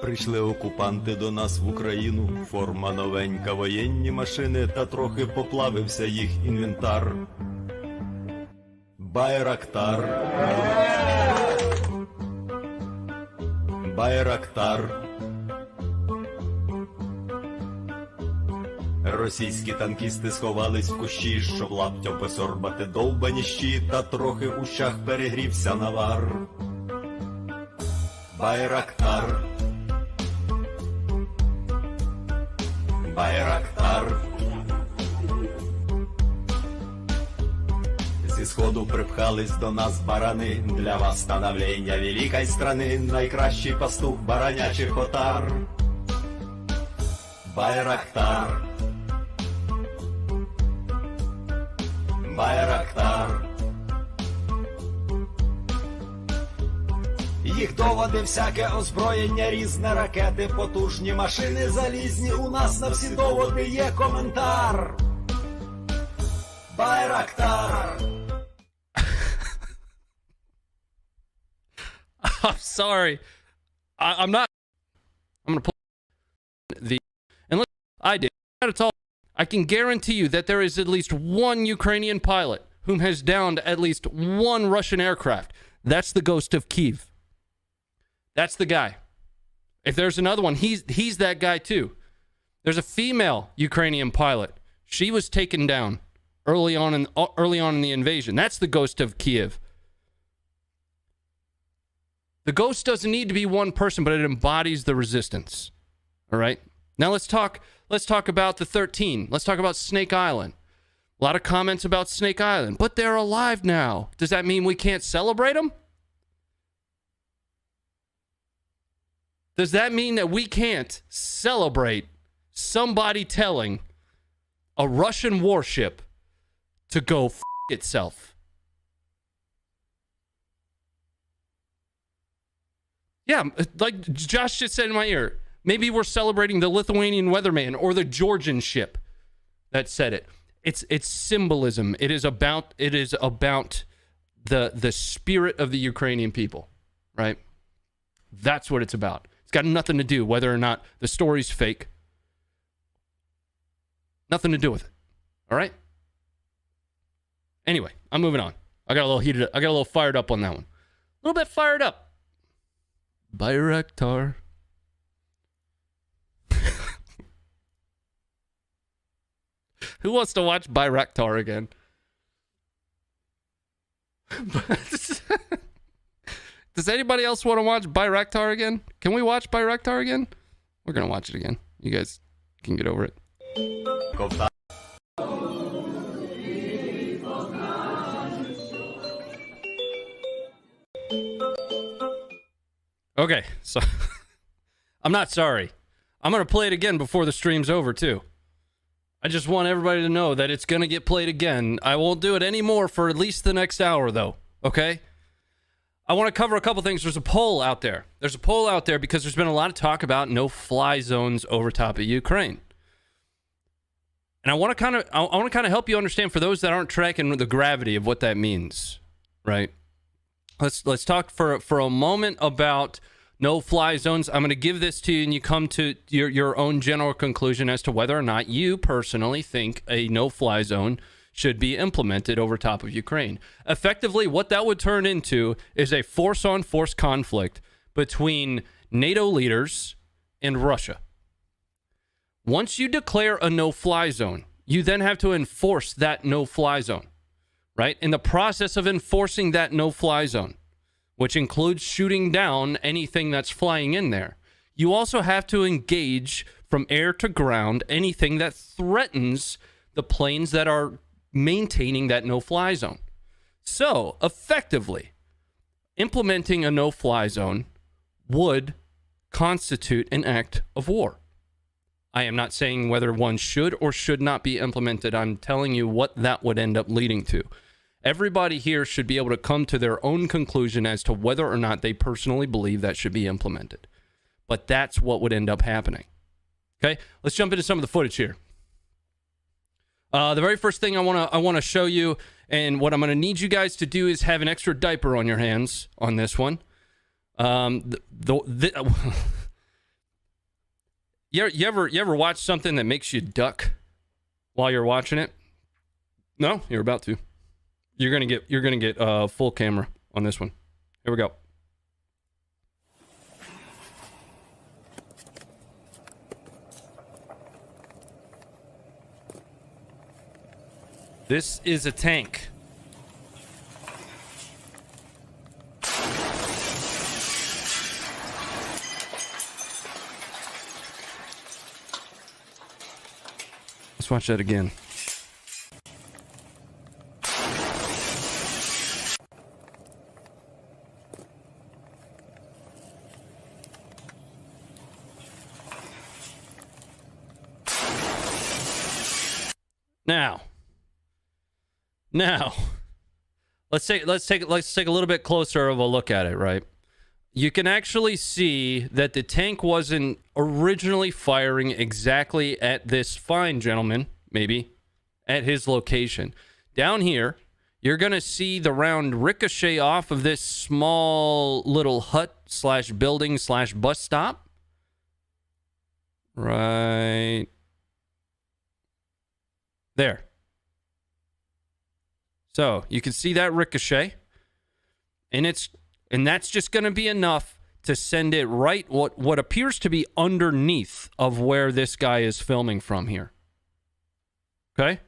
Прийшли окупанти до нас в Україну, форма новенька, воєнні машини, та трохи поплавився їх інвентар. Байрактар. Байрактар. Російські танкісти сховались в кущі, щоб лаптям посорбати довбані щі, та трохи у щах перегрівся навар. Байрактар. Байрактар. Зі сходу припхались до нас барани, для восстановлення великої страни, найкращий пастух баранячих отар. Байрактар. Байрактар. Їх доводи, всяке озброєння, різне, ракети, потужні машини залізні, у нас на всі доводи є коментар. Байрактар. I'm sorry. I'm not. I'm going to pull the. And look, I did. It's all. I can guarantee you that there is at least one Ukrainian pilot whom has downed at least one Russian aircraft. That's the ghost of Kyiv. That's the guy. If there's another one, he's that guy too. There's a female Ukrainian pilot. She was taken down early on in the invasion. That's the ghost of Kyiv. The ghost doesn't need to be one person, but it embodies the resistance. All right. Now let's talk about the 13. Let's talk about Snake Island. A lot of comments about Snake Island, but they're alive now. Does that mean we can't celebrate them? Does that mean that we can't celebrate somebody telling a Russian warship to go f*** itself? Yeah, like Josh just said in my ear, maybe we're celebrating the Lithuanian weatherman or the Georgian ship that said it. It's symbolism. It is about the spirit of the Ukrainian people, right? That's what it's about. It's got nothing to do whether or not the story's fake. Nothing to do with it. All right? Anyway, I'm moving on. I got a little heated. I got a little fired up on that one. A little bit fired up. Bayraktar. Who wants to watch Bayraktar again? Does anybody else want to watch Bayraktar again? Can we watch Bayraktar again? We're going to watch it again. You guys can get over it. Okay, so I'm not sorry. I'm going to play it again before the stream's over, too. I just want everybody to know that it's going to get played again. I won't do it anymore for at least the next hour, though. Okay? I want to cover a couple things. There's a poll out there. There's a poll out there because there's been a lot of talk about no-fly zones over top of Ukraine. And I want to kind of help you understand, for those that aren't tracking the gravity of what that means, right? Let's talk for a moment about no-fly zones. I'm going to give this to you, and you come to your own general conclusion as to whether or not you personally think a no-fly zone should be implemented over top of Ukraine. Effectively, what that would turn into is a force-on-force conflict between NATO leaders and Russia. Once you declare a no-fly zone, you then have to enforce that no-fly zone, right? In the process of enforcing that no-fly zone, which includes shooting down anything that's flying in there, you also have to engage from air to ground anything that threatens the planes that are maintaining that no-fly zone. So, effectively, implementing a no-fly zone would constitute an act of war. I am not saying whether one should or should not be implemented. I'm telling you what that would end up leading to. Everybody here should be able to come to their own conclusion as to whether or not they personally believe that should be implemented. But that's what would end up happening. Okay, let's jump into some of the footage here. The very first thing I want to show you, and what I'm going to need you guys to do, is have an extra diaper on your hands on this one. You ever watch something that makes you duck while you're watching it? No, you're about to. You're gonna get full camera on this one. Here we go. This is a tank. Let's watch that again. Now, let's take a little bit closer of a look at it, right? You can actually see that the tank wasn't originally firing exactly at this fine gentleman, maybe, at his location. Down here, you're going to see the round ricochet off of this small little hut / building / bus stop. Right there. So you can see that ricochet, and that's just going to be enough to send it right what appears to be underneath of where this guy is filming from here. Okay?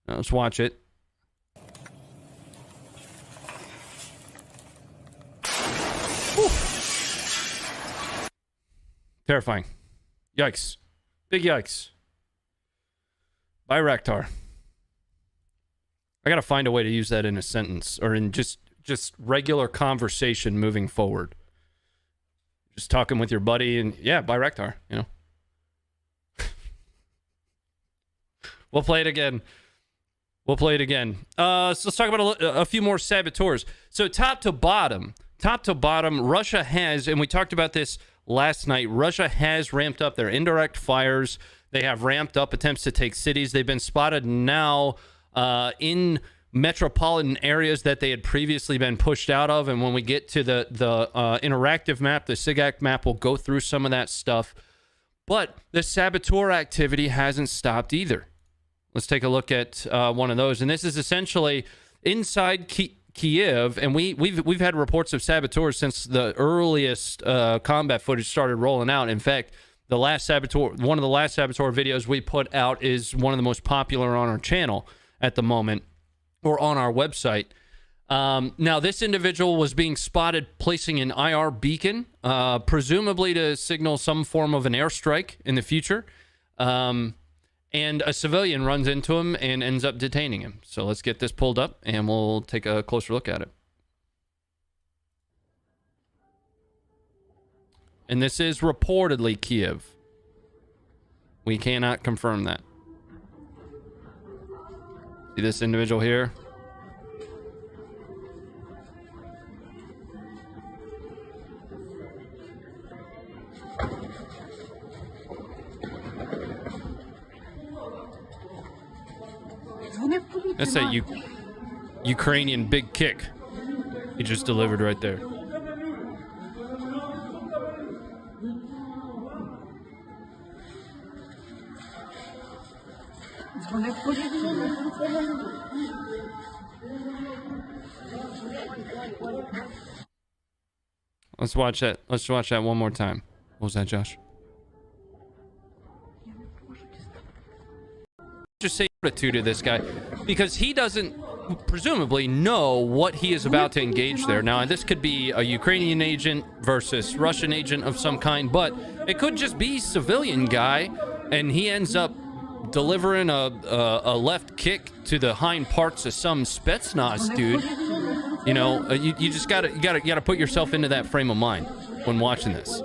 Now let's watch it. Whew. Terrifying. Yikes. Big yikes. Bayraktar. I gotta find a way to use that in a sentence or in just regular conversation moving forward. Just talking with your buddy and yeah, Bayraktar, you know. We'll play it again. So let's talk about a few more saboteurs. So top to bottom, Russia has, and we talked about this last night, Russia has ramped up their indirect fires. They have ramped up attempts to take cities. They've been spotted now in metropolitan areas that they had previously been pushed out of. And when we get to the interactive map, the SIGAC map, will go through some of that stuff. But the saboteur activity hasn't stopped either. Let's take a look at one of those. And this is essentially inside Kiev. And we've had reports of saboteurs since the earliest combat footage started rolling out. In fact, one of the last saboteur videos we put out is one of the most popular on our channel at the moment, or on our website. Now, this individual was being spotted placing an IR beacon, presumably to signal some form of an airstrike in the future. And a civilian runs into him and ends up detaining him. So let's get this pulled up and we'll take a closer look at it. And this is reportedly Kiev. We cannot confirm that. See this individual here? That's that Ukrainian big kick he just delivered right there. Let's watch that. Let's watch that one more time. What was that, Josh? Just say to this guy because he doesn't presumably know what he is about to engage there. Now, this could be a Ukrainian agent versus Russian agent of some kind, but it could just be civilian guy, and he ends up delivering a left kick to the hind parts of some Spetsnaz dude. You know, you just gotta put yourself into that frame of mind when watching this.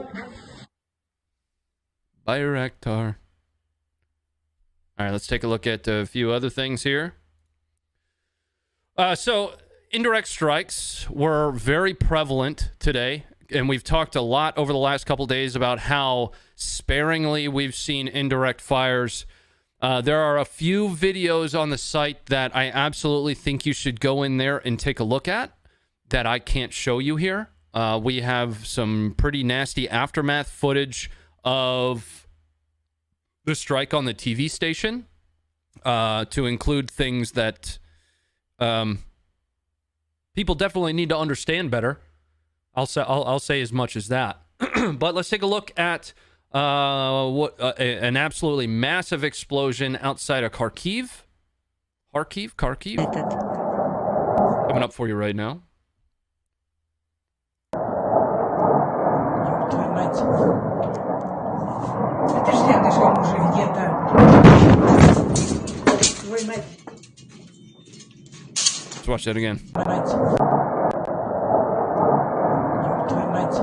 Bayraktar. All right, let's take a look at a few other things here. So indirect strikes were very prevalent today, and we've talked a lot over the last couple days about how sparingly we've seen indirect fires. There are a few videos on the site that I absolutely think you should go in there and take a look at that I can't show you here. We have some pretty nasty aftermath footage of the strike on the TV station, to include things that people definitely need to understand better. I'll say as much as that. But let's take a look at an absolutely massive explosion outside of Kharkiv. Kharkiv. Coming up for you right now. Это ж рядышком уже где-то. Твою мать. Let's watch that again. Мать. Твою мать.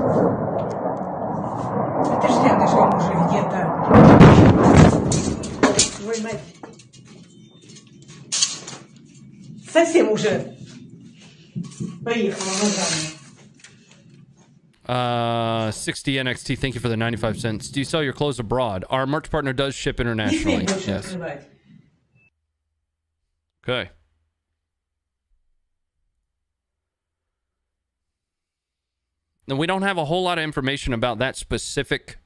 Это ж рядышком уже где-то. Твою мать. Совсем уже поехала ногами. 60 NXT, thank you for the 95 cents. Do you sell your clothes abroad? Our merch partner does ship internationally. Yes. Okay. Now, we don't have a whole lot of information about that specific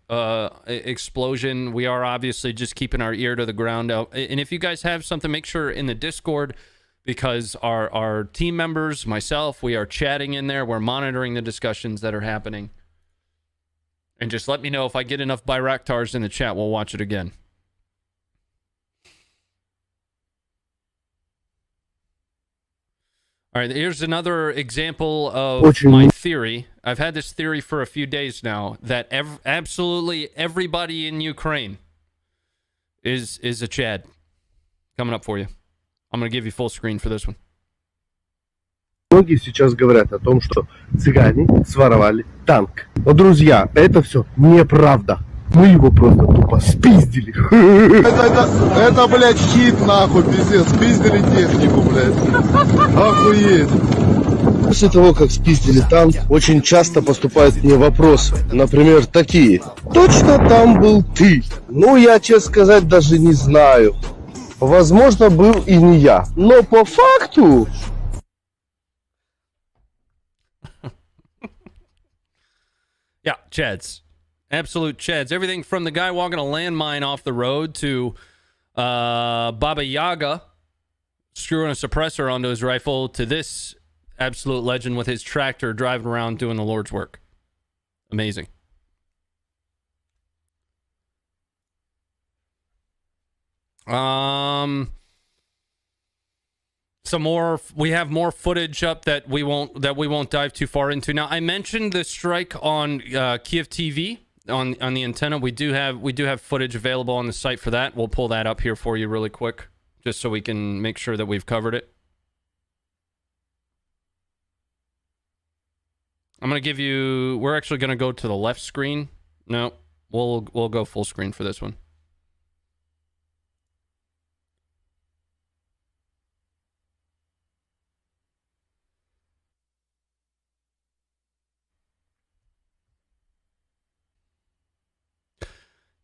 explosion. We are obviously just keeping our ear to the ground. And if you guys have something, make sure in the Discord, because our team members, myself, we are chatting in there. We're monitoring the discussions that are happening. And just let me know if I get enough Bayraktars in the chat. We'll watch it again. All right, here's another example of my theory. I've had this theory for a few days now that absolutely everybody in Ukraine is a Chad. Coming up for you. I'm going to give you full screen for this one. Многие сейчас говорят о том, что цыгане своровали танк. Но, друзья, это все неправда. Мы его просто тупо спиздили. Это, блядь, хит, нахуй, пиздец. Спиздили технику, блядь. Охуеть. После того, как спиздили танк, очень часто поступают мне вопросы. Например, такие. Точно там был ты? Ну, я, честно сказать, даже не знаю. Возможно, был и не я. Но по факту... Yeah, Chads. Absolute Chads. Everything from the guy walking a landmine off the road to Baba Yaga screwing a suppressor onto his rifle to this absolute legend with his tractor driving around doing the Lord's work. Amazing. Some more. We have more footage up that we won't dive too far into. Now, I mentioned the strike on Kiev TV on the antenna. We do have footage available on the site for that. We'll pull that up here for you really quick, just so we can make sure that we've covered it. I'm gonna give you. We're actually gonna go to the left screen. No, we'll go full screen for this one.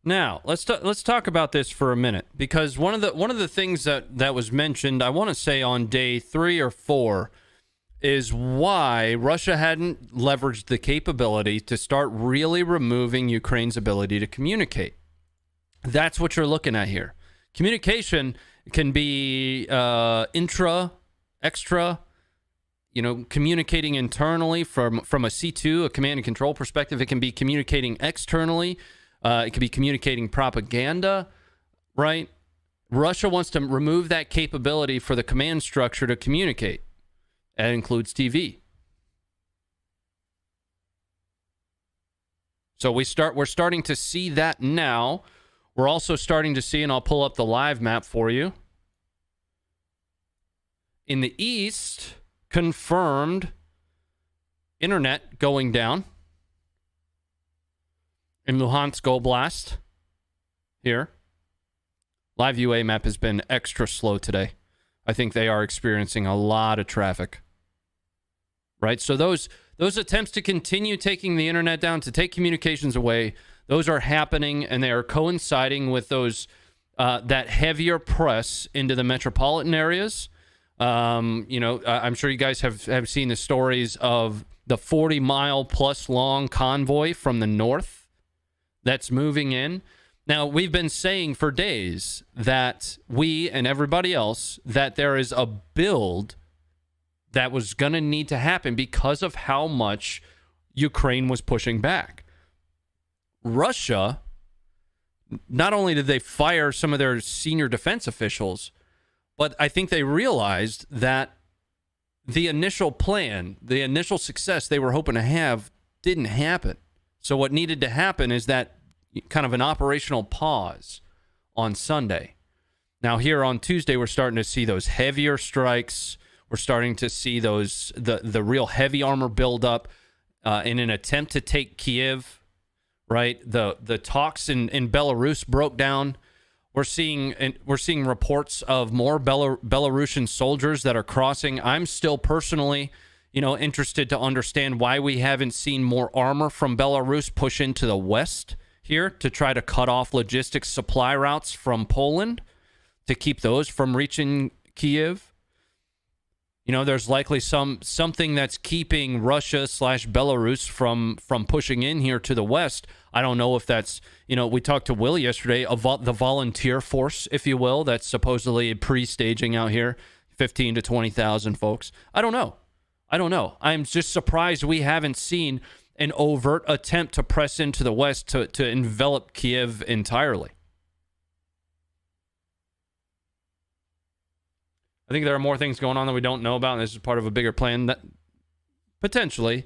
Now, let's talk about this for a minute, because one of the things that was mentioned, I want to say on day 3 or 4, is why Russia hadn't leveraged the capability to start really removing Ukraine's ability to communicate. That's what you're looking at here. Communication can be intra, extra, communicating internally from a C2, a command and control perspective. It can be communicating externally. It could be communicating propaganda, right? Russia wants to remove that capability for the command structure to communicate. That includes TV. So we're starting to see that now. We're also starting to see, and I'll pull up the live map for you. In the east, confirmed internet going down. In Luhansk Oblast, here, live UA map has been extra slow today. I think they are experiencing a lot of traffic. Right? So those attempts to continue taking the internet down, to take communications away, those are happening, and they are coinciding with those that heavier press into the metropolitan areas. I'm sure you guys have seen the stories of the 40-mile plus long convoy from the north that's moving in. Now, we've been saying for days that we and everybody else that there is a build that was going to need to happen because of how much Ukraine was pushing back. Russia, not only did they fire some of their senior defense officials, but I think they realized that the initial plan, the initial success they were hoping to have didn't happen. So what needed to happen is that kind of an operational pause on Sunday. Now here on Tuesday, we're starting to see those heavier strikes. We're starting to see those the real heavy armor build up in an attempt to take Kiev. Right, the talks in Belarus broke down. We're seeing reports of more Belarusian soldiers that are crossing. I'm still personally, interested to understand why we haven't seen more armor from Belarus push into the west here to try to cut off logistics supply routes from Poland to keep those from reaching Kiev. There's likely something that's keeping Russia / Belarus from pushing in here to the west. I don't know if that's, we talked to Willie yesterday, the volunteer force, if you will, that's supposedly pre-staging out here, 15 to 20,000 folks. I don't know. I'm just surprised we haven't seen an overt attempt to press into the west to envelop Kiev entirely. I think there are more things going on that we don't know about, and this is part of a bigger plan that potentially,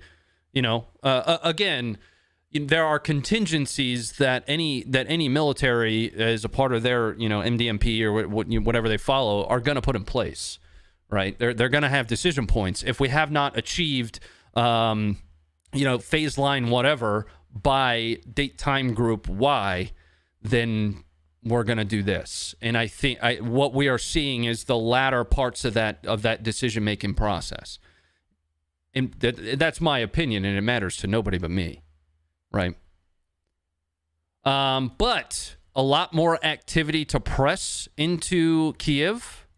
again, there are contingencies that any military, as a part of their, MDMP or whatever they follow, are going to put in place, right? They're going to have decision points. If we have not achieved, phase line whatever by date time group Y, then we're going to do this. And I think what we are seeing is the latter parts of that decision-making process. And that's my opinion, and it matters to nobody but me, right? But a lot more activity to press into Kiev,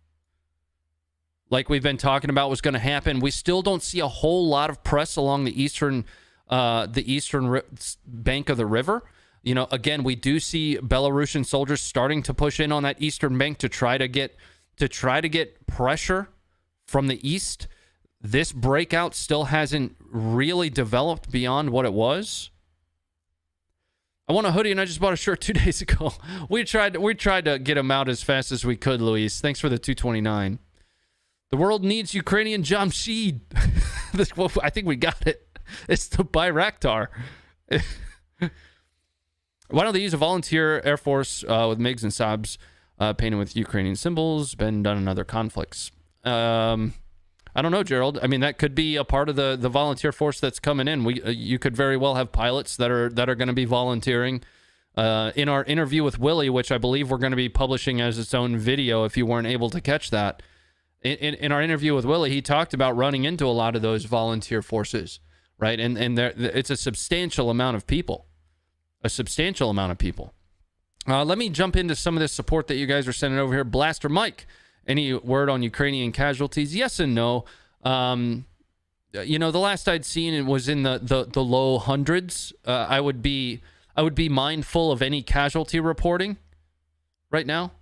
like we've been talking about, was going to happen. We still don't see a whole lot of press along the eastern bank of the river. Again, we do see Belarusian soldiers starting to push in on that eastern bank to try to get pressure from the east. This breakout still hasn't really developed beyond what it was. I want a hoodie and I just bought a shirt 2 days ago. We tried to get them out as fast as we could, Luis. Thanks for the 229. The world needs Ukrainian Jamshid. I think we got it. It's the Bayraktar. Why don't they use a volunteer Air Force with MiGs and Saabs painted with Ukrainian symbols? Been done in other conflicts. I don't know, Gerald. I mean, that could be a part of the volunteer force that's coming in. You could very well have pilots that are going to be volunteering. In our interview with Willie, which I believe we're going to be publishing as its own video if you weren't able to catch that. In our interview with Willie, he talked about running into a lot of those volunteer forces, right? And it's a substantial amount of people. Let me jump into some of this support that you guys are sending over here. Blaster Mike, any word on Ukrainian casualties? Yes and no. The last I'd seen it was in the low hundreds. I would be mindful of any casualty reporting right now.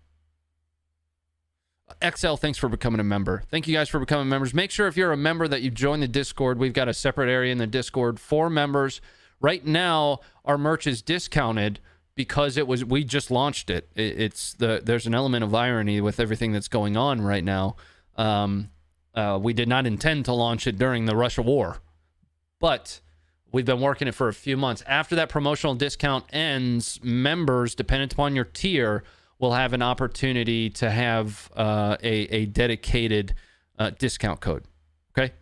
XL, thanks for becoming a member. Thank you guys for becoming members. Make sure if you're a member that you've joined the Discord. We've got a separate area in the Discord for members. Right now, our merch is discounted because we just launched it. There's an element of irony with everything that's going on right now. We did not intend to launch it during the Russia war, but we've been working it for a few months. After that promotional discount ends, members, dependent upon your tier, will have an opportunity to have a dedicated discount code. Okay?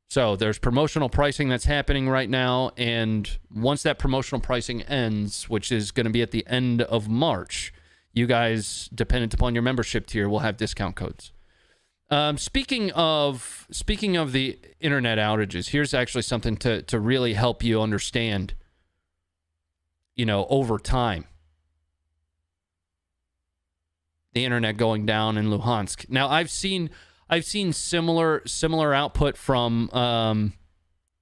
So there's promotional pricing that's happening right now, and once that promotional pricing ends, which is going to be at the end of March, you guys, dependent upon your membership tier, will have discount codes. Speaking of the internet outages, here's actually something to really help you understand, over time. the internet going down in Luhansk. Now, I've seen similar output from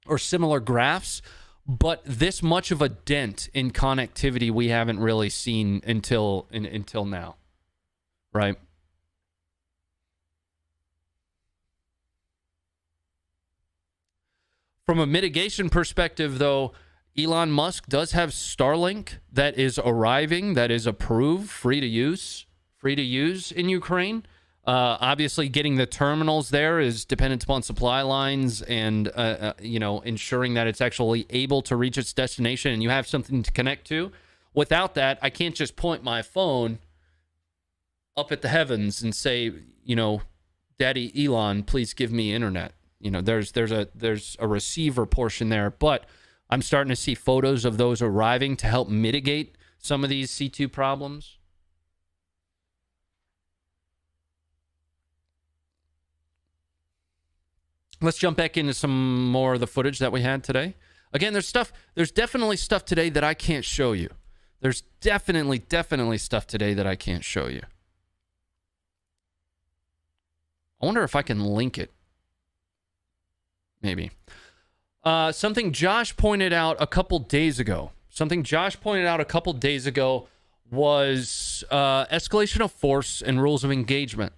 or similar graphs, but this much of a dent in connectivity we haven't really seen until now, right? From a mitigation perspective, though, Elon Musk does have Starlink that is arriving, that is approved, free to use in Ukraine. Obviously, getting the terminals there is dependent upon supply lines and, ensuring that it's actually able to reach its destination and you have something to connect to. Without that, I can't just point my phone up at the heavens and say, Daddy Elon, please give me internet. There's a receiver portion there, but I'm starting to see photos of those arriving to help mitigate some of these C2 problems. Let's jump back into some more of the footage that we had today. Again, there's definitely stuff today that I can't show you. There's definitely stuff today that I can't show you. I wonder if I can link it. Maybe. Something Josh pointed out a couple days ago. Was escalation of force and rules of engagement.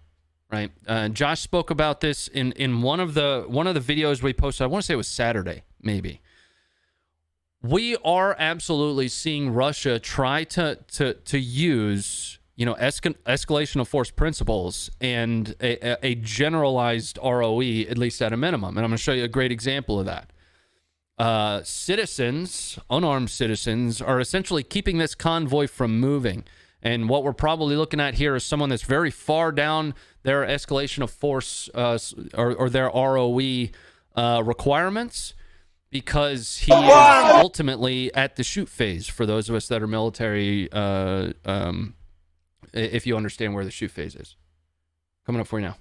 Right. Josh spoke about this in one of the videos we posted. I want to say it was Saturday, maybe. We are absolutely seeing Russia try to use escalation of force principles and a generalized ROE, at least at a minimum. And I'm going to show you a great example of that. Unarmed citizens, are essentially keeping this convoy from moving. And what we're probably looking at here is someone that's very far down their escalation of force or their ROE requirements, because he is ultimately at the shoot phase for those of us that are military, if you understand where the shoot phase is. Coming up for you now.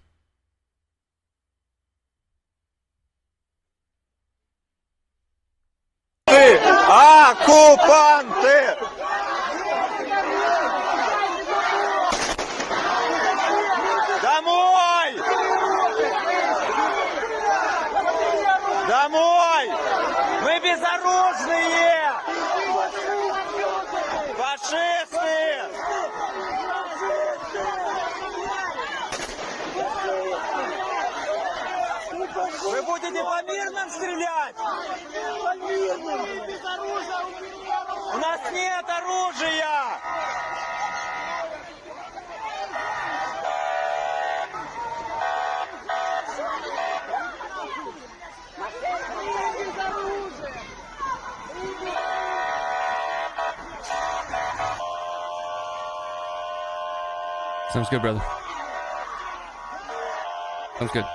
Оккупанты! Домой! Домой! Мы безоружные! Фашисты! Вы будете по мирным стрелять? По мирным! У нас нет оружия! Sounds good, brother. Sounds good.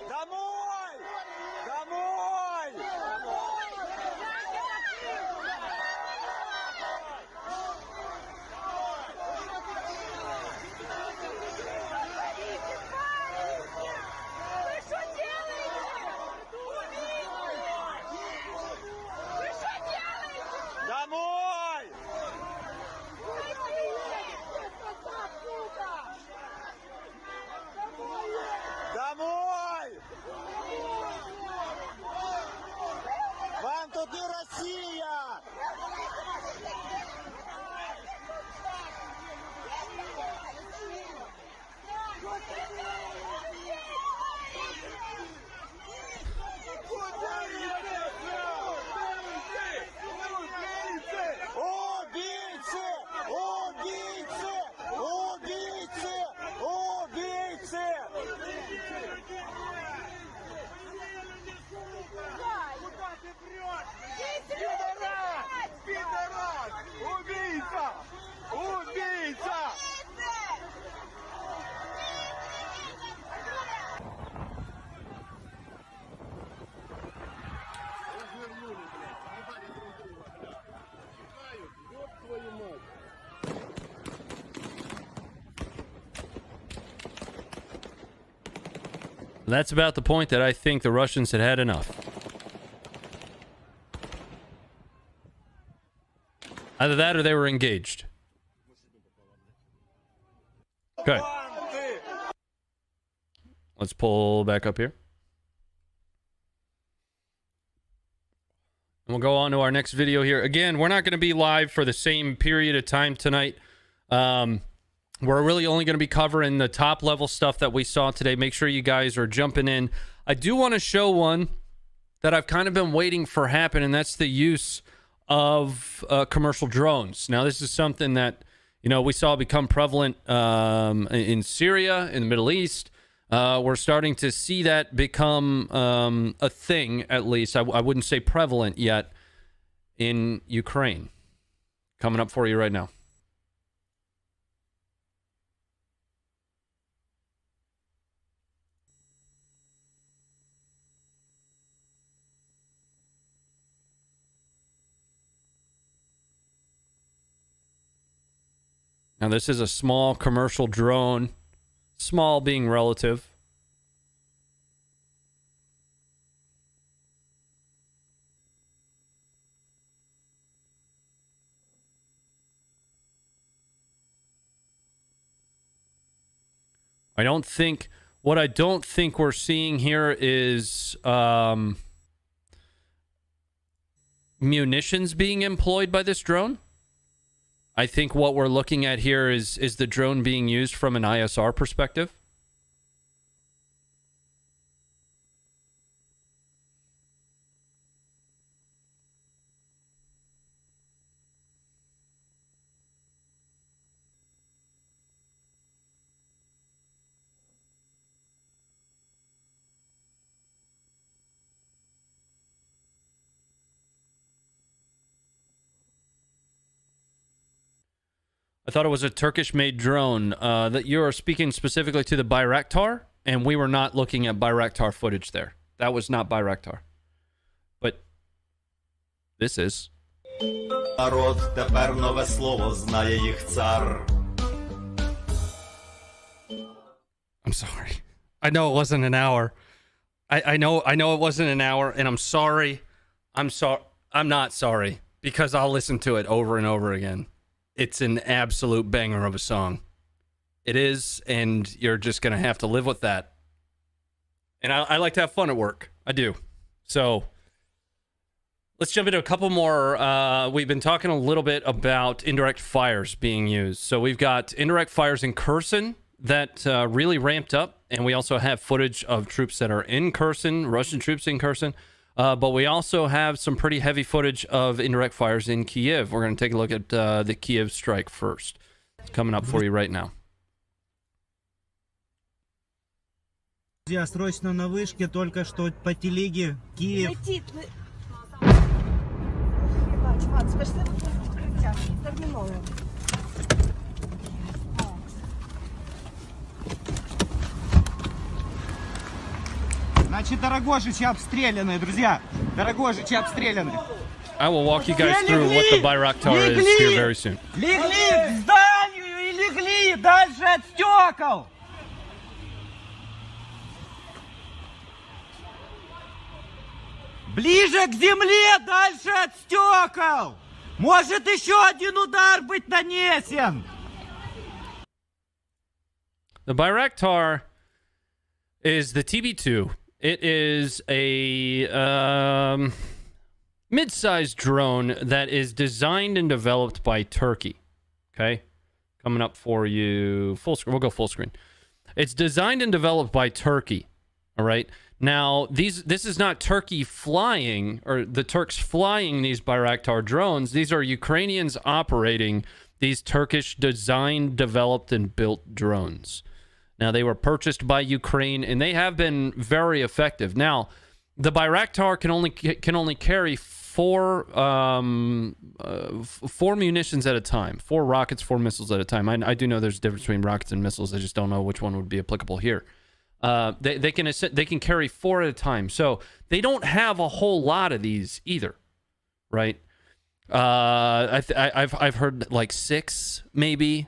Домой! Домой! Домой! Домой! Вам тут не Россия! Убийцы! Убийцы! Убийцы! Убийцы! Куда ты прешь? That's about the point that I think the Russians had had enough. Either that or they were engaged. Okay. Let's pull back up here. And we'll go on to our next video here. Again, we're not going to be live for the same period of time tonight. We're really only going to be covering the top level stuff that we saw today. Make sure you guys are jumping in. I do want to show one that I've kind of been waiting for happen, and that's the use of commercial drones. Now, this is something that, you know, we saw become prevalent in Syria, in the Middle East. We're starting to see that become a thing, at least. I wouldn't say prevalent yet in Ukraine. Coming up for you right now. Now, this is a small commercial drone, small being relative. What I don't think we're seeing here is munitions being employed by this drone. I think what we're looking at here is the drone being used from an ISR perspective. I thought it was a Turkish-made drone. That you are speaking specifically to the Bayraktar, and we were not looking at Bayraktar footage there. That was not Bayraktar. But this is. Народ, тепер нове слово знає їх цар. I'm sorry. I know it wasn't an hour. I know it wasn't an hour, and I'm sorry. I'm not sorry, because I'll listen to it over and over again. It's an absolute banger of a song. It is, and you're just going to have to live with that. And I like to have fun at work. I do. So let's jump into a couple more. We've been talking a little bit about indirect fires being used. So we've got indirect fires in Kherson that really ramped up, and we also have footage of troops that are in Kherson, Russian troops in Kherson. But we also have some pretty heavy footage of indirect fires in Kiev. We're going to take a look at the Kiev strike first. It's coming up for you right now. Друзья, срочно на вышке, только что по телеге Киев. Летит. Чувак, спасибо за укриття. Терміново. Значит, Дорогожичи обстреляны, друзья. Дорогожичи обстреляны. I will walk you guys through what the Bayraktar is here very soon. Легли к зданию и легли дальше от стекол. Ближе к земле, дальше от стекол. Может еще один удар быть нанесен. The Bayraktar is the TB2. It is a mid-sized drone that is designed and developed by Turkey. Okay? Coming up for you. Full screen. We'll go full screen. It's designed and developed by Turkey. All right? Now, this is not Turkey flying, or the Turks flying these Bayraktar drones. These are Ukrainians operating these Turkish designed, developed, and built drones. Now, they were purchased by Ukraine, and they have been very effective. Now, the Bayraktar can only carry four munitions at a time, 4 rockets, 4 missiles at a time. I do know there's a difference between rockets and missiles. I just don't know which one would be applicable here. They can carry 4 at a time, so they don't have a whole lot of these either, right? I've heard like 6 maybe.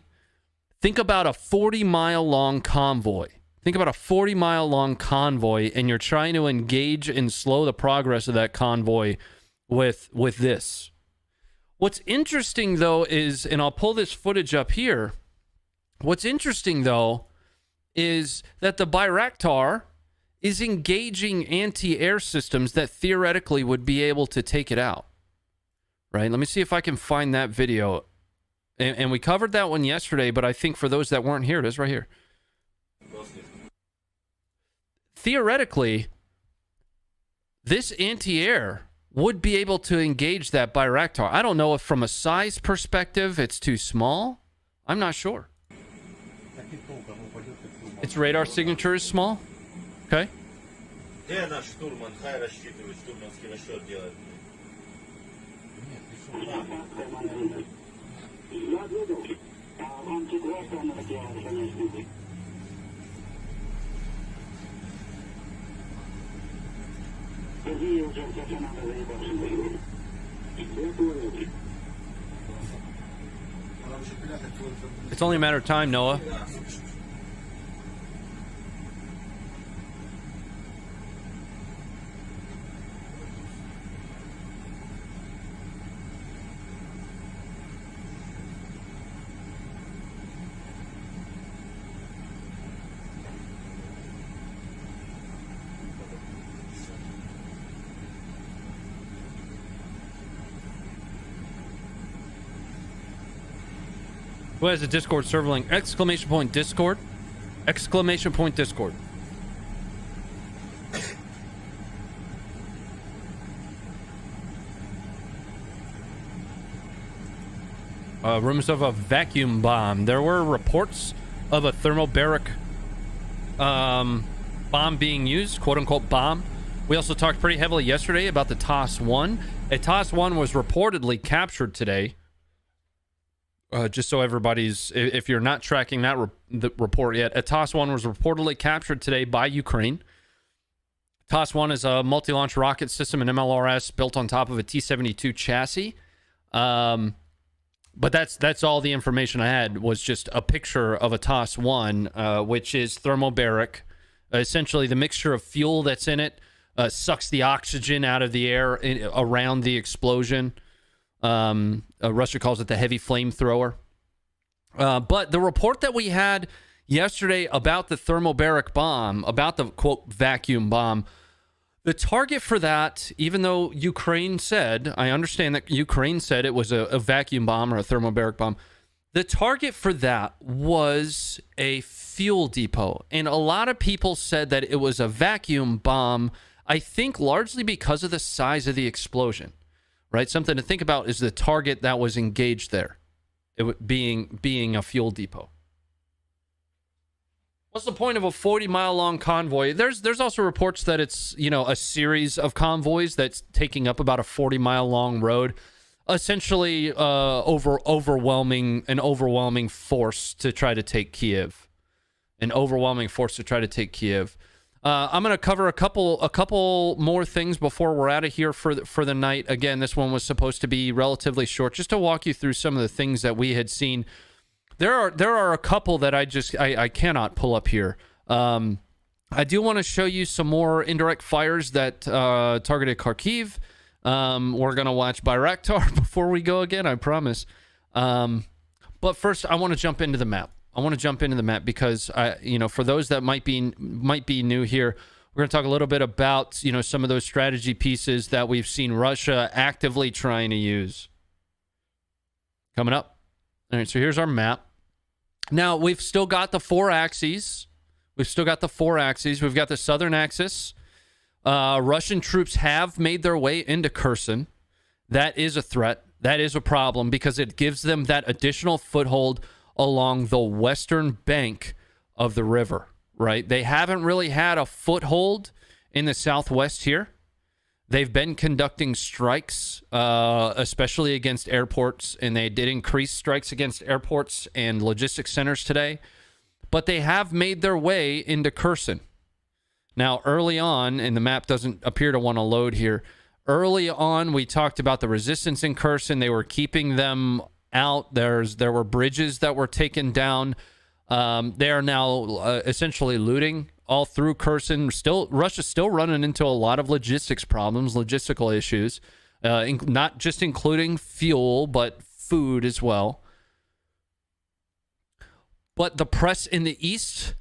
Think about a 40-mile long convoy Think about a 40-mile long convoy, and you're trying to engage and slow the progress of that convoy with this. What's interesting, though, is, and I'll pull this footage up here. What's interesting, though, is that the Bayraktar is engaging anti-air systems that theoretically would be able to take it out. Right? Let me see if I can find that video. And we covered that one yesterday, but I think for those that weren't here, it is right here. Theoretically, this anti-air would be able to engage that Bayraktar. I don't know if from a size perspective it's too small. I'm not sure. Its radar signature is small. Okay. Где наш штурман? Хай рассчитывает, штурманский расчет делает. It's only a matter of time, Noah. Who has a Discord server link? Exclamation point Discord. Exclamation point Discord. Rumors of a vacuum bomb. There were reports of a thermobaric bomb being used, quote unquote bomb. We also talked pretty heavily yesterday about the TOS-1. A TOS-1 was reportedly captured today. Just so everybody's, if you're not tracking that the report yet, a TOS-1 was reportedly captured today by Ukraine. TOS-1 is a multi-launch rocket system, an MLRS built on top of a T-72 chassis. But that's all the information I had, was just a picture of a TOS-1, which is thermobaric. Essentially, the mixture of fuel that's in it sucks the oxygen out of the air around the explosion. Russia calls it the heavy flamethrower. But the report that we had yesterday about the thermobaric bomb, about the quote vacuum bomb, the target for that, even though Ukraine said, I understand that Ukraine said it was a vacuum bomb or a thermobaric bomb, the target for that was a fuel depot. And a lot of people said that it was a vacuum bomb, I think largely because of the size of the explosion. Right, something to think about is the target that was engaged there, being a fuel depot. What's the point of a 40-mile long convoy? There's also reports that it's, you know, a series of convoys that's taking up about a 40-mile long road, essentially overwhelming force to try to take Kiev, I'm going to cover a couple more things before we're out of here for the night. Again, this one was supposed to be relatively short, just to walk you through some of the things that we had seen. There are a couple that I cannot pull up here. I do want to show you some more indirect fires that targeted Kharkiv. We're going to watch Bayraktar before we go again, I promise. But first, I want to jump into the map. Because for those that might be new here, we're going to talk a little bit about, some of those strategy pieces that we've seen Russia actively trying to use. Coming up. All right, so here's our map. Now, we've still got the four axes. We've got the southern axis. Russian troops have made their way into Kherson. That is a threat. That is a problem because it gives them that additional foothold along the western bank of the river, right? They haven't really had a foothold in the southwest here. They've been conducting strikes, especially against airports, and they did increase strikes against airports and logistics centers today. But they have made their way into Kherson. Now, early on, and the map doesn't appear to want to load here, early on we talked about the resistance in Kherson. They were keeping them out. There were bridges that were taken down. They are now essentially looting all through Kherson. Russia's still running into a lot of logistics problems, logistical issues, not just including fuel, but food as well. But the press in the east,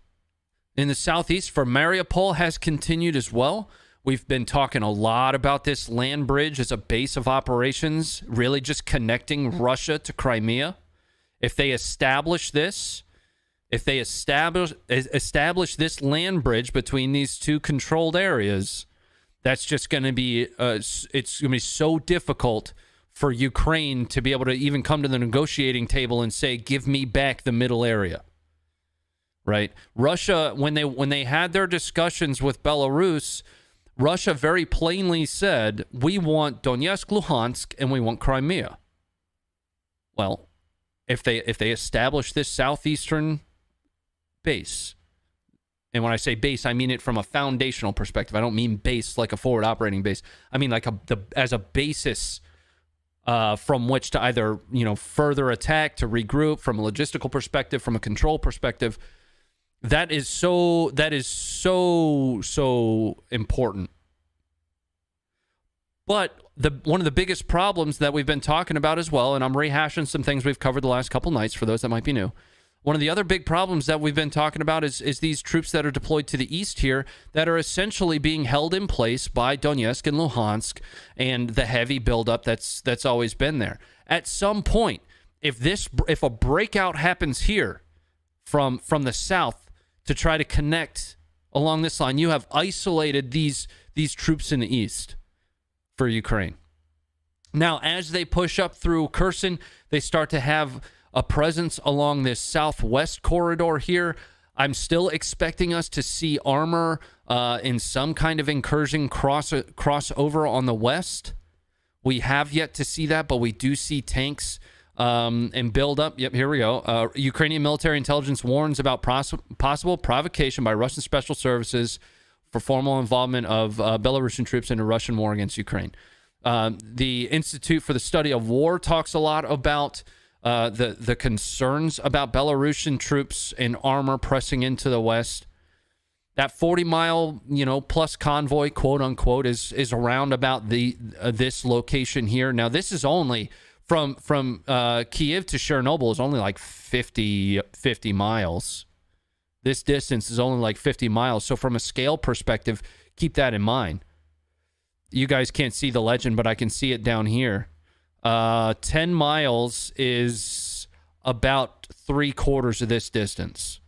in the southeast for Mariupol has continued as well. We've been talking a lot about this land bridge as a base of operations, really just connecting Russia to Crimea. If they establish this, establish this land bridge between these two controlled areas, that's just going to be it's going to be so difficult for Ukraine to be able to even come to the negotiating table and say, "Give me back the middle area." Right? Russia, when they had their discussions with Belarus, Russia very plainly said, "We want Donetsk, Luhansk, and we want Crimea." Well, if they establish this southeastern base, and when I say base, I mean it from a foundational perspective. I don't mean base like a forward operating base. I mean like as a basis from which to either further attack, to regroup, from a logistical perspective, from a control perspective. That is so important. But one of the biggest problems that we've been talking about as well, and I'm rehashing some things we've covered the last couple nights for those that might be new. One of the other big problems that we've been talking about is these troops that are deployed to the east here that are essentially being held in place by Donetsk and Luhansk and the heavy buildup that's always been there. At some point, if a breakout happens here from the south to try to connect along this line, you have isolated these troops in the east for Ukraine. Now, as they push up through Kherson, they start to have a presence along this southwest corridor here. I'm still expecting us to see armor in some kind of incursion crossover on the west. We have yet to see that, but we do see tanks and build up. Yep, here we go. Ukrainian military intelligence warns about possible provocation by Russian special services for formal involvement of Belarusian troops in a Russian war against Ukraine. The Institute for the Study of War talks a lot about the concerns about Belarusian troops and armor pressing into the west. That 40-mile, plus convoy, quote unquote, is around about this location here. Now, this is only from Kiev to Chernobyl is only like 50 miles. This distance is only like 50 miles. So from a scale perspective, keep that in mind. You guys can't see the legend, but I can see it down here. 10 miles is about 3/4 of this distance.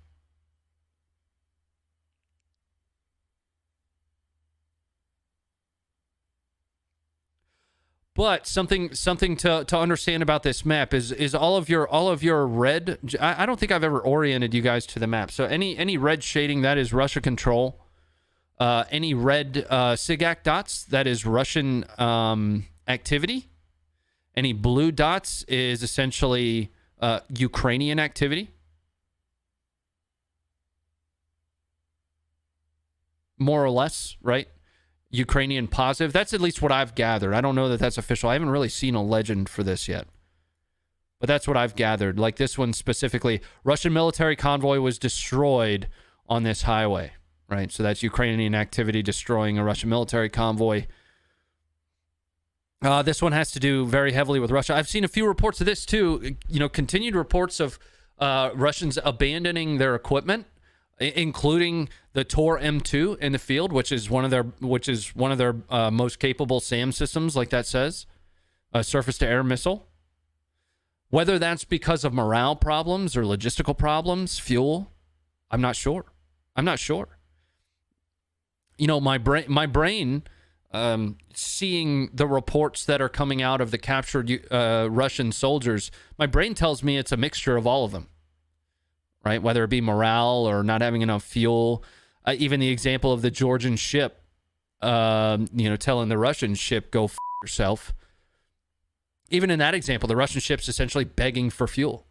But something to understand about this map is all of your red. I don't think I've ever oriented you guys to the map. So any red shading, that is Russia control. Any red SIGAC dots, that is Russian activity. Any blue dots is essentially Ukrainian activity. More or less, right? Ukrainian positive. That's at least what I've gathered. I don't know that that's official. I haven't really seen a legend for this yet. But that's what I've gathered. Like this one specifically, Russian military convoy was destroyed on this highway, right? So that's Ukrainian activity destroying a Russian military convoy. This one has to do very heavily with Russia. I've seen a few reports of this too. Continued reports of Russians abandoning their equipment, including the Tor M2 in the field, which is one of their most capable SAM systems, like that says, a surface-to-air missile. Whether that's because of morale problems or logistical problems, fuel, I'm not sure. My brain, seeing the reports that are coming out of the captured Russian soldiers, my brain tells me it's a mixture of all of them. Right, whether it be morale or not having enough fuel, even the example of the Georgian ship, telling the Russian ship go f yourself. Even in that example, the Russian ship's essentially begging for fuel.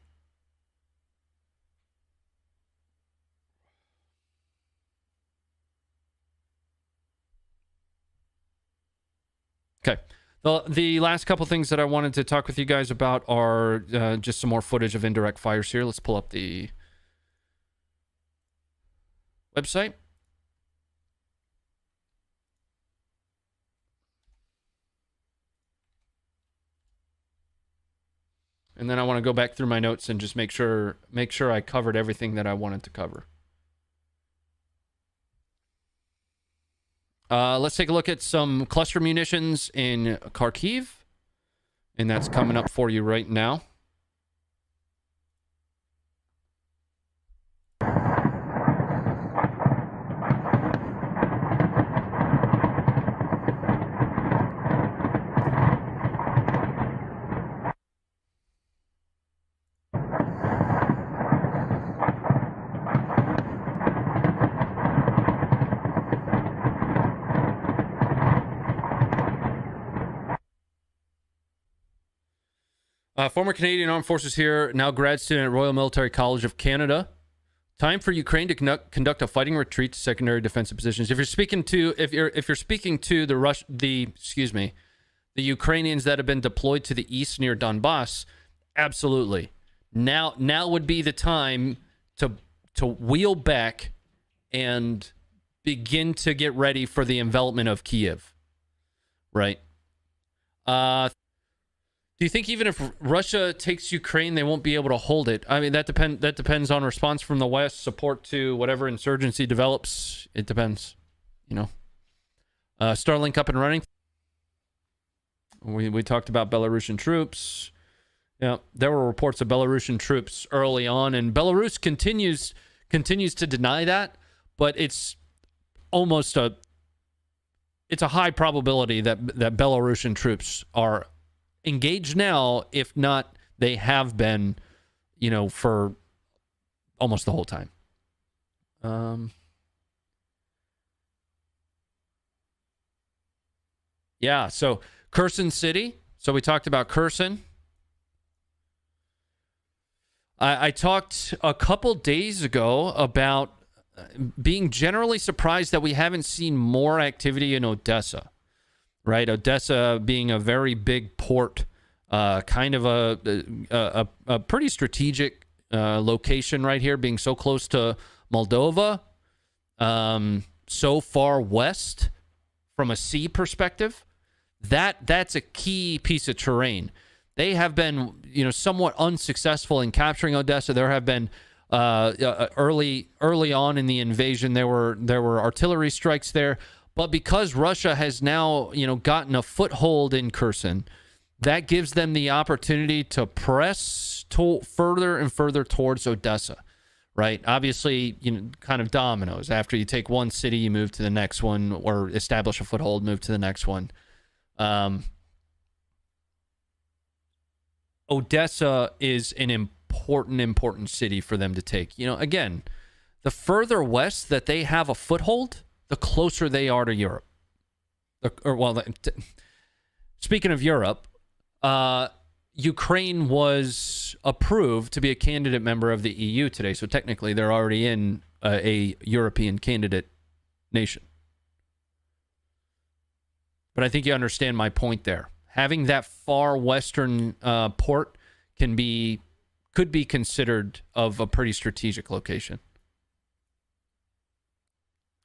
Okay. The last couple things that I wanted to talk with you guys about are just some more footage of indirect fires here. Let's pull up the website. And then I want to go back through my notes and just make sure I covered everything that I wanted to cover. Let's take a look at some cluster munitions in Kharkiv. And that's coming up for you right now. Former Canadian Armed Forces here, now grad student at Royal Military College of Canada. Time for Ukraine to conduct a fighting retreat to secondary defensive positions. If you're speaking to the Ukrainians that have been deployed to the east near Donbass, absolutely. Now would be the time to wheel back and begin to get ready for the envelopment of Kiev. Right? Do you think even if Russia takes Ukraine, they won't be able to hold it? I mean, that depends on response from the West, support to whatever insurgency develops. It depends, you know. Starlink up and running. We talked about Belarusian troops. Yeah, there were reports of Belarusian troops early on, and Belarus continues to deny that, but it's a high probability that Belarusian troops are engaged now, if not they have been, you know, for almost the whole time. Yeah, so Kherson City. So we talked about Kherson. I talked a couple days ago about being generally surprised that we haven't seen more activity in Odessa. Right, Odessa being a very big port, kind of a pretty strategic location right here, being so close to Moldova, so far west from a sea perspective. That's a key piece of terrain. They have been, you know, somewhat unsuccessful in capturing Odessa. There have been early on in the invasion, there were artillery strikes there. But because Russia has now, you know, gotten a foothold in Kherson, that gives them the opportunity to press further and further towards Odessa, right? Obviously, you know, kind of dominoes. After you take one city, you move to the next one, or establish a foothold, move to the next one. Odessa is an important city for them to take. You know, again, the further west that they have a foothold, the closer they are to Europe. Speaking of Europe, Ukraine was approved to be a candidate member of the EU today. So technically, they're already in a European candidate nation. But I think you understand my point there. Having that far western port could be considered of a pretty strategic location.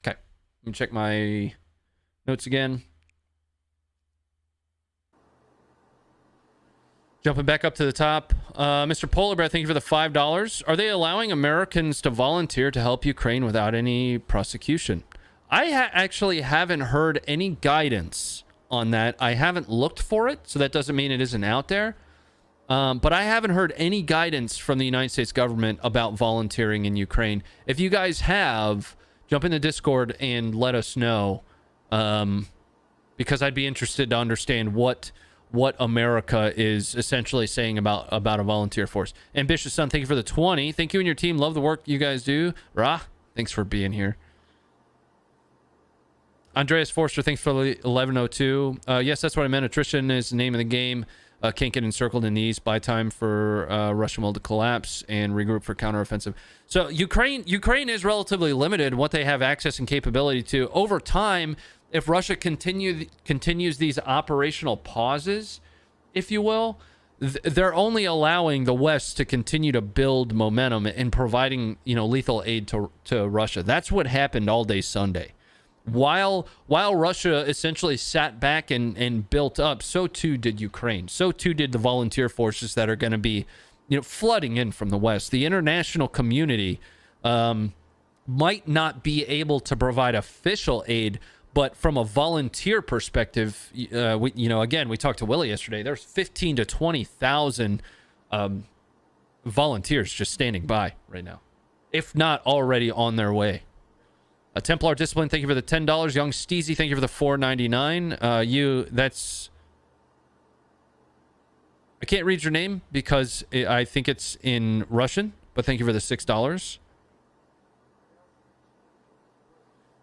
Let me check my notes again. Jumping back up to the top. Mr. Polar Bear, thank you for the $5. Are they allowing Americans to volunteer to help Ukraine without any prosecution? I actually haven't heard any guidance on that. I haven't looked for it, so that doesn't mean it isn't out there. But I haven't heard any guidance from the United States government about volunteering in Ukraine. If you guys have, jump in the Discord and let us know, because I'd be interested to understand what America is essentially saying about a volunteer force. Ambitious Son, thank you for the 20. Thank you and your team. Love the work you guys do. Rah, thanks for being here. Andreas Forster, thanks for the 1102. Yes, that's what I meant. Attrition is the name of the game. Can't get encircled in the east. Buy time for Russian will to collapse and regroup for counteroffensive. So Ukraine is relatively limited in what they have access and capability to. Over time, if Russia continues these operational pauses, if you will, they're only allowing the West to continue to build momentum and providing, lethal aid to Russia. That's what happened all day Sunday. While Russia essentially sat back and built up, so too did Ukraine. So too did the volunteer forces that are going to be, flooding in from the West. The international community might not be able to provide official aid, but from a volunteer perspective, again, we talked to Willie yesterday. There's 15 to 20,000 volunteers just standing by right now, if not already on their way. Templar Discipline, thank you for the $10. Young Steezy, thank you for the $4.99. I can't read your name because I think it's in Russian, but thank you for the $6.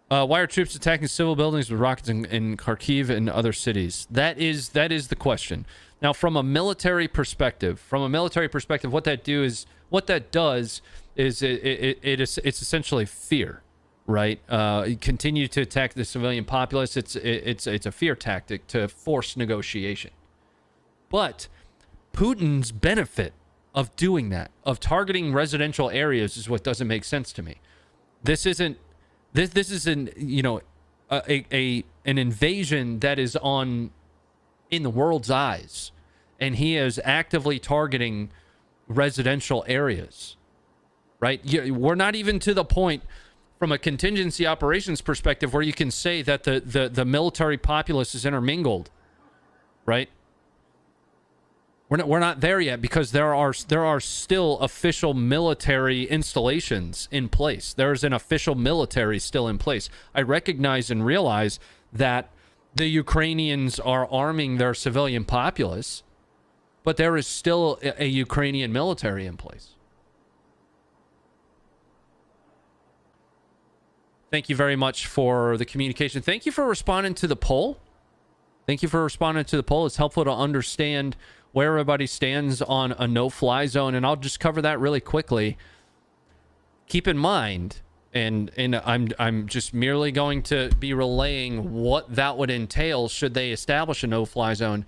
Why are troops attacking civil buildings with rockets in Kharkiv and other cities? That is the question. Now, from a military perspective, what that does is it's essentially fear, right? Continue to attack the civilian populace. It's a fear tactic to force negotiation. But Putin's benefit of doing that, of targeting residential areas, is what doesn't make sense to me. This is an invasion that is in the world's eyes, and he is actively targeting residential areas, right? We're not even to the point from a contingency operations perspective where you can say that the military populace is intermingled, right? We're not there yet because there are still official military installations in place. There's an official military still in place. I recognize and realize that the Ukrainians are arming their civilian populace, but there is still a Ukrainian military in place. Thank you very much for the communication. Thank you for responding to the poll. It's helpful to understand where everybody stands on a no-fly zone, and I'll just cover that really quickly. Keep in mind, and I'm just merely going to be relaying what that would entail should they establish a no-fly zone.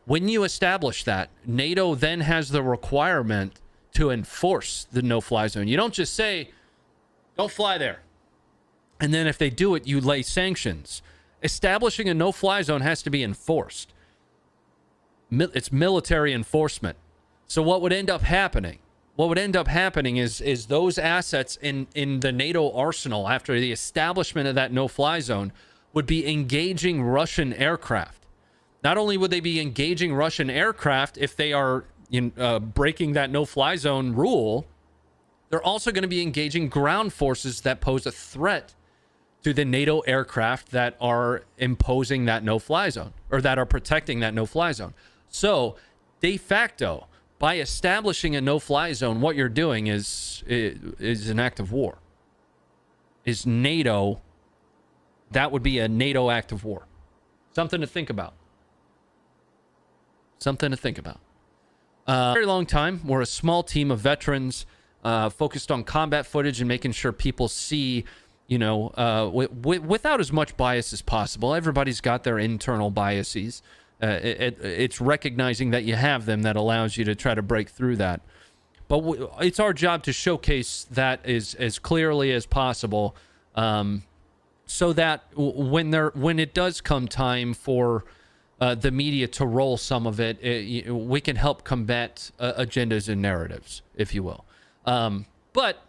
When you establish that, NATO then has the requirement to enforce the no-fly zone. You don't just say, don't fly there. And then if they do it, you lay sanctions. Establishing a no-fly zone has to be enforced. It's military enforcement. So what would end up happening? Is those assets in the NATO arsenal after the establishment of that no-fly zone would be engaging Russian aircraft. Not only would they be engaging Russian aircraft if they are breaking that no-fly zone rule, they're also going to be engaging ground forces that pose a threat to the NATO aircraft that are imposing that no-fly zone, or that are protecting that no-fly zone. So, de facto, by establishing a no-fly zone, what you're doing is an act of war. Is NATO, that would be a NATO act of war. Something to think about. Very long time. We're a small team of veterans focused on combat footage and making sure people see, without as much bias as possible. Everybody's got their internal biases. It's recognizing that you have them that allows you to try to break through that. But it's our job to showcase that as clearly as possible, so that when it does come time for the media to roll some of it, we can help combat agendas and narratives, if you will. But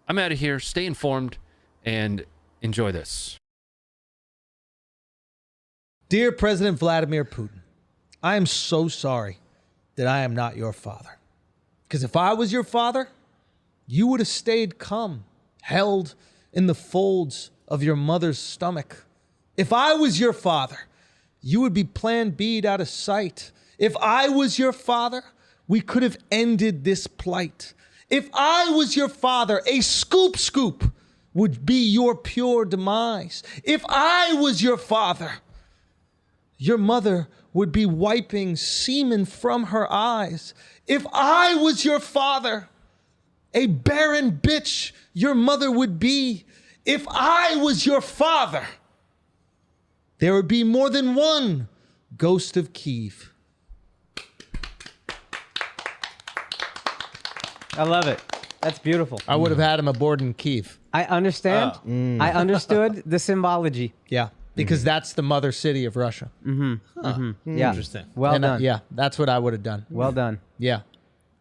I'm out of here. Stay informed and enjoy this. Dear President Vladimir Putin, I am so sorry that I am not your father. Because if I was your father, you would have stayed calm, held in the folds of your mother's stomach. If I was your father, you would be Plan B'd out of sight. If I was your father, we could have ended this plight. If I was your father, a scoop would be your pure demise. If I was your father, your mother would be wiping semen from her eyes. If I was your father, a barren bitch your mother would be. If I was your father, there would be more than one ghost of Kyiv. I love it. That's beautiful. I would have had him aboard in Kiev. I understand. I understood the symbology. Yeah, because that's the mother city of Russia. Yeah. Interesting. Well And, done. yeah, that's what I would have done. Well done. Yeah.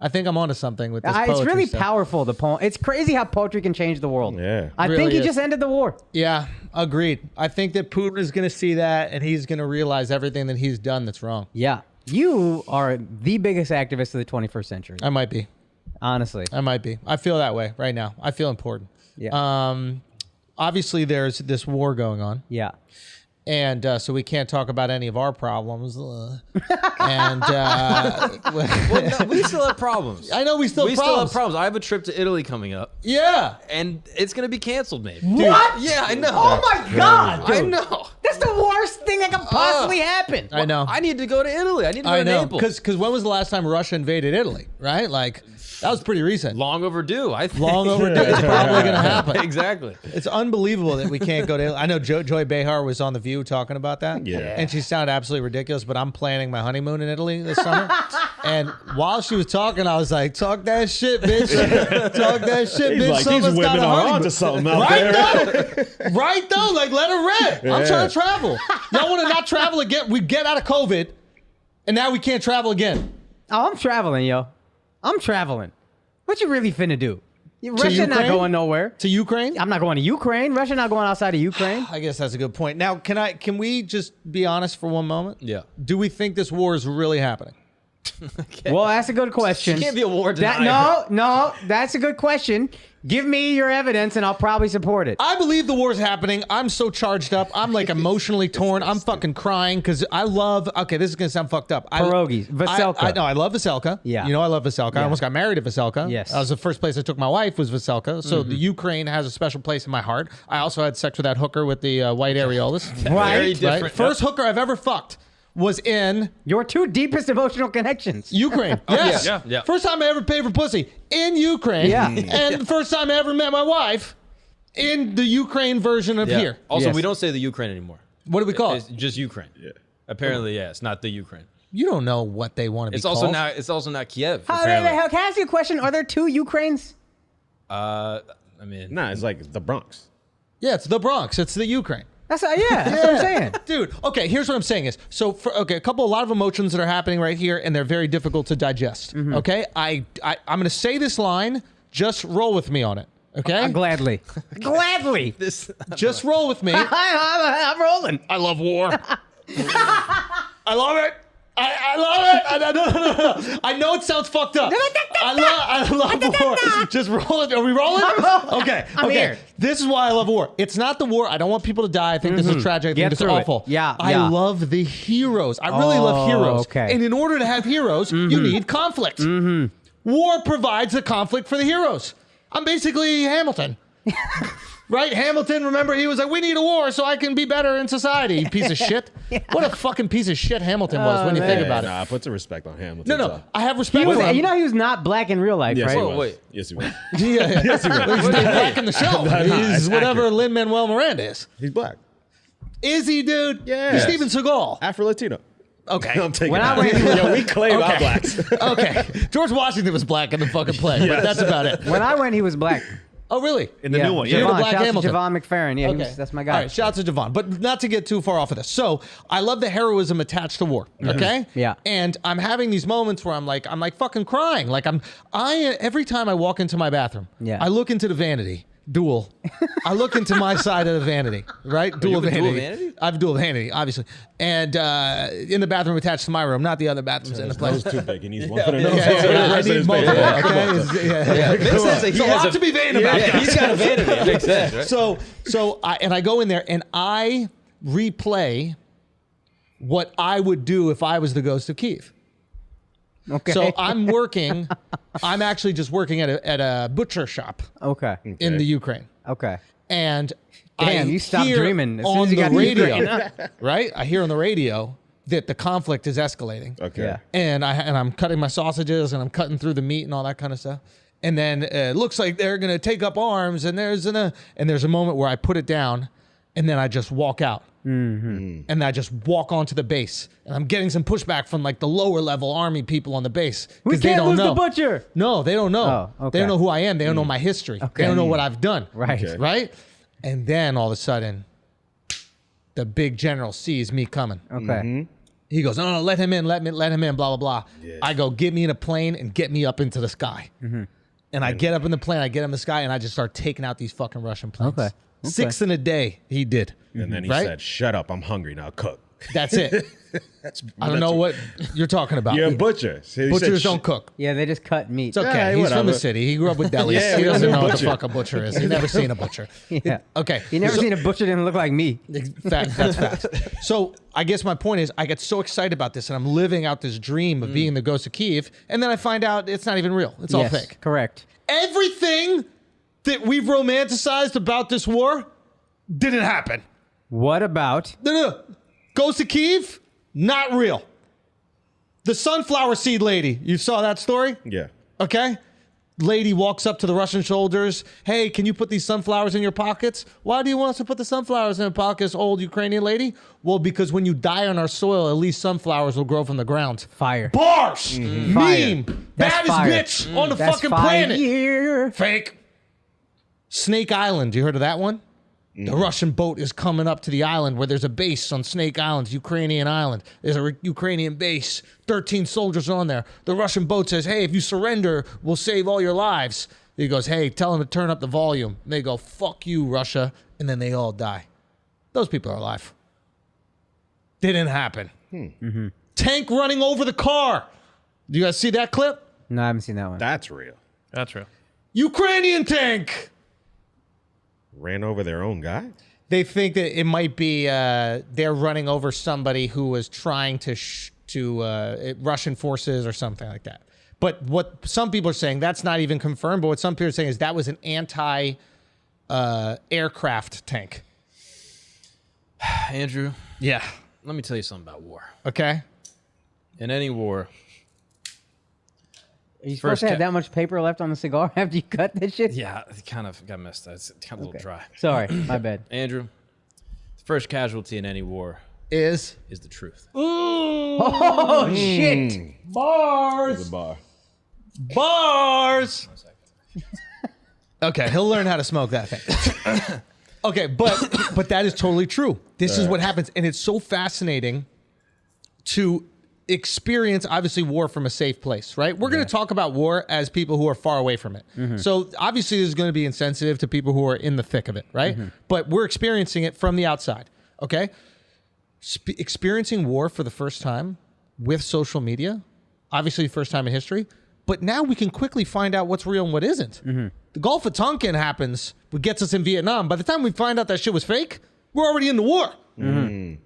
I think I'm onto something with this It's poetry really stuff. powerful, the poem. It's crazy how poetry can change the world. Yeah. I Really think he is. just ended the war. Yeah, agreed. I think that Putin is going to see that and he's going to realize everything that he's done that's wrong. Yeah. You are the biggest activist of the 21st century. I might be. Honestly. I might be. I feel that way right now. I feel important. Yeah. Obviously, there's this war going on. Yeah. And so we can't talk about any of our problems. And Well, no, we still have problems. I know we still have problems. I have a trip to Italy coming up, Yeah. and it's gonna be canceled, maybe. What? Yeah, I know. Oh my God. I know. That's the worst thing that could possibly happen. I know. I need to go to Italy. I need to go I to know. Naples. Because when was the last time Russia invaded Italy, right? Like, that was pretty recent. Long overdue. I think. Long overdue. It's probably going to happen. Exactly. It's unbelievable that we can't go to Italy. I know Joy Behar was on The View talking about that. Yeah. And she sounded absolutely ridiculous, but I'm planning my honeymoon in Italy this summer. And while she was talking, I was like, talk that shit, bitch. Talk that shit, He's bitch. like, Some of these us got women a are honeymoon. onto something out Right there. though? Right though? Like, let her rip. I'm Yeah. trying to travel. Y'all want to not travel again? We get out of COVID, and now we can't travel again. Oh, I'm traveling, yo. I'm traveling. What you really finna do? Russia not Ukraine? going nowhere. To Ukraine? I'm not going to Ukraine. Russia not going outside of Ukraine. I guess that's a good point. Now, can we just be honest for one moment? Yeah. Do we think this war is really happening? Well, that's a good question. Can't be a war That, denier. no, that's a good question. Give me your evidence and I'll probably support it. I believe the war's happening. I'm so charged up. I'm like emotionally torn. I'm fucking crying because I love. Okay, this is gonna sound fucked up. Pierogies, Veselka. I love Veselka. Yeah. You know I love Veselka. I Yeah. almost got married to Veselka. Yes. That was the first place I took my wife was Veselka. So the Ukraine has a special place in my heart. I also had sex with that hooker with the white areolas. Very different. Right? First hooker I've ever fucked was in Your two deepest emotional connections. Ukraine. Yes. yeah. First time I ever paid for pussy in Ukraine. Yeah. And the first time I ever met my wife in the Ukraine version of Yeah. here. Also, Yes. we don't say the Ukraine anymore. What do we call It's it? just Ukraine. Yeah. Apparently, yeah, it's not the Ukraine. You don't know what they want to be It's called. also not. It's also not Kiev. How, Apparently. can I ask you a question? Are there two Ukraines? I mean, Nah, it's like the Bronx. Yeah, it's the Bronx. It's the Ukraine. That's what I'm saying. Dude, okay, here's what I'm saying is, so, a lot of emotions that are happening right here, and they're very difficult to digest, okay? I'm going to say this line, just roll with me on it, okay? Gladly. Gladly. Just roll with me. I'm rolling. I love war. I love it. I love it. No. I know it sounds fucked up. I love war. Just roll it. Are we rolling? Okay. I'm here. This is why I love war. It's not the war. I don't want people to die. I think this is tragic. I Get think this is through it. awful. Yeah, I yeah. love the heroes. I really love heroes. okay. And in order to have heroes, you need conflict. War provides the conflict for the heroes. I'm basically Hamilton. Right? Hamilton, remember, he was like, we need a war so I can be better in society, you piece of shit. What a fucking piece of shit Hamilton was when you think about it. Nah, put some respect on Hamilton. No. I have respect for him. You know he was not black in real life, Yes, right? he was. wait. Yes, he was. Yeah. Yes, he was. He's back in the show. He's it's whatever accurate. Lin-Manuel Miranda is. He's black. Is he, dude? Yes. He's Steven Seagal. Afro-Latino. Okay. I'm taking When I that. went- Yo, we claim our blacks. Okay. George Washington was black in the fucking play, but that's about it. When I went, he was black. Oh, really? In the new one, You're yeah. the Javon, Black shout out Hamilton. to Javon McFerrin. Yeah, Okay. that's my guy. All right, shout out to Javon. But not to get too far off of this. So I love the heroism attached to war. Okay? Yeah. And I'm having these moments where I'm like fucking crying. Like every time I walk into my bathroom, Yeah. I look into the vanity. Dual. I look into my side of the vanity, right? Dual have a vanity. dual vanity? I have a dual vanity, obviously. And in the bathroom attached to my room, not the other bathrooms in the place. Nose too big. He needs one for the nose. I need multiple. Yeah. Okay? it makes sense that he It's a has lot to be vain about. Yeah, he's got a vanity. It makes sense, right? So I go in there and I replay what I would do if I was the ghost of Kiev. Okay. So I'm actually just working at a butcher shop okay. in the Ukraine. Okay. And Damn, I you stopped hear dreaming as soon on as you the got to radio, Ukraine. right? I hear on the radio that the conflict is escalating. Okay. Yeah. And I'm cutting my sausages and I'm cutting through the meat and all that kind of stuff. And then it looks like they're gonna take up arms. And there's a moment where I put it down, and then I just walk out. And I just walk onto the base, and I'm getting some pushback from like the lower level army people on the base We because they can't don't lose know. the butcher. No, they don't know. Oh, okay. They don't know who I am. They don't know my history. They don't know what I've done. Right. Okay. Right. And then all of a sudden, the big general sees me coming. Okay. He goes, no, let him in, let him in, blah, blah, blah. I go, get me in a plane and get me up into the sky. And I get up in the plane, I get in the sky, and I just start taking out these fucking Russian planes. Okay. 6 in a day, he did. And then he Right? said, "Shut up! I'm hungry now. Cook." That's it. I don't know what you're talking about. You're a butcher. So he Butchers said, don't cook. Yeah, they just cut meat. It's okay. Yeah, He's from whatever. the city. He grew up with delis. Yeah, he we doesn't don't know do what the butcher. fuck a butcher is. He's never seen a butcher. Yeah. Okay. You never seen a butcher didn't look like me. That's facts. So I guess my point is I get so excited about this and I'm living out this dream of being the ghost of Kiev. And then I find out it's not even real. It's all Yes, fake. correct. Everything that we've romanticized about this war didn't happen. What about? No. Ghost of Kiev, not real. The sunflower seed lady, you saw that story? Yeah. Okay? Lady walks up to the Russian soldiers. Hey, can you put these sunflowers in your pockets? Why do you want us to put the sunflowers in your pockets, old Ukrainian lady? Well, because when you die on our soil, at least sunflowers will grow from the ground. Fire. Bars! Fire. Meme! That's Baddest fire. bitch on the That's fucking fire. planet. Fake. Snake Island, you heard of that one? The Russian boat is coming up to the island where there's a base on Snake Island, Ukrainian island. There's a Ukrainian base, 13 soldiers on there. The Russian boat says, hey, if you surrender, we'll save all your lives. He goes, hey, tell them to turn up the volume. And they go, fuck you, Russia. And then they all die. Those people are alive. Didn't happen. Tank running over the car. Do you guys see that clip? No, I haven't seen that one. That's real. That's real. Ukrainian tank. Ran over their own guy. They think that it might be they're running over somebody who was trying to Russian forces or something like that. But what some people are saying, that's not even confirmed. But what some people are saying is that was an anti-aircraft tank. Andrew, Yeah. let me tell you something about war. Okay. In any war, Are you supposed First to have ca- that much paper left on the cigar after you cut this shit? yeah, it kind of got messed up. It's kind of a little dry. Sorry, my bad. Andrew, the first casualty in any war Is is the truth. Oh, shit. bars. The bar. Bars. Okay, he'll learn how to smoke that thing. Okay, but that is totally true. This is what happens, and it's so fascinating to experience, obviously, war from a safe place, right? We're going to talk about war as people who are far away from it. So obviously, this is going to be insensitive to people who are in the thick of it, right? But we're experiencing it from the outside, okay? Experiencing war for the first time with social media, obviously, first time in history. But now we can quickly find out what's real and what isn't. The Gulf of Tonkin happens, what gets us in Vietnam. By the time we find out that shit was fake, we're already in the war.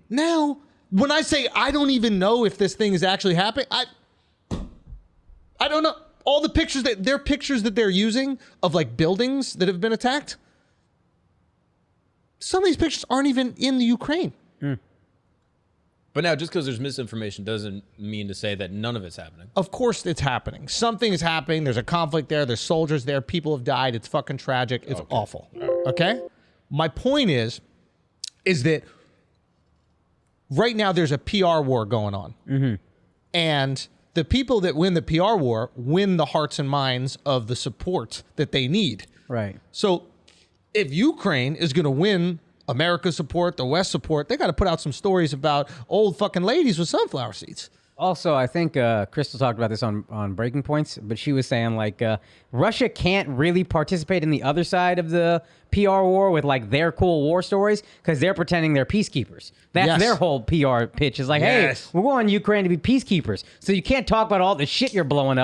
Now, when I say I don't even know if this thing is actually happening, I don't know. All the pictures that they're using of like buildings that have been attacked. Some of these pictures aren't even in the Ukraine. But now, just because there's misinformation doesn't mean to say that none of it's happening. Of course it's happening. Something is happening. There's a conflict there. There's soldiers there. People have died. It's fucking tragic. It's awful. Okay? My point is that right now there's a PR war going on. And the people that win the PR war win the hearts and minds of the support that they need. Right. So if Ukraine is going to win America's support, the West support, they got to put out some stories about old fucking ladies with sunflower seeds. Also, I think Crystal talked about this on Breaking Points, but she was saying like Russia can't really participate in the other side of the PR war with like their cool war stories because they're pretending they're peacekeepers. That's their whole PR pitch is like, hey, we're going Ukraine to be peacekeepers. So you can't talk about all the shit you're blowing up.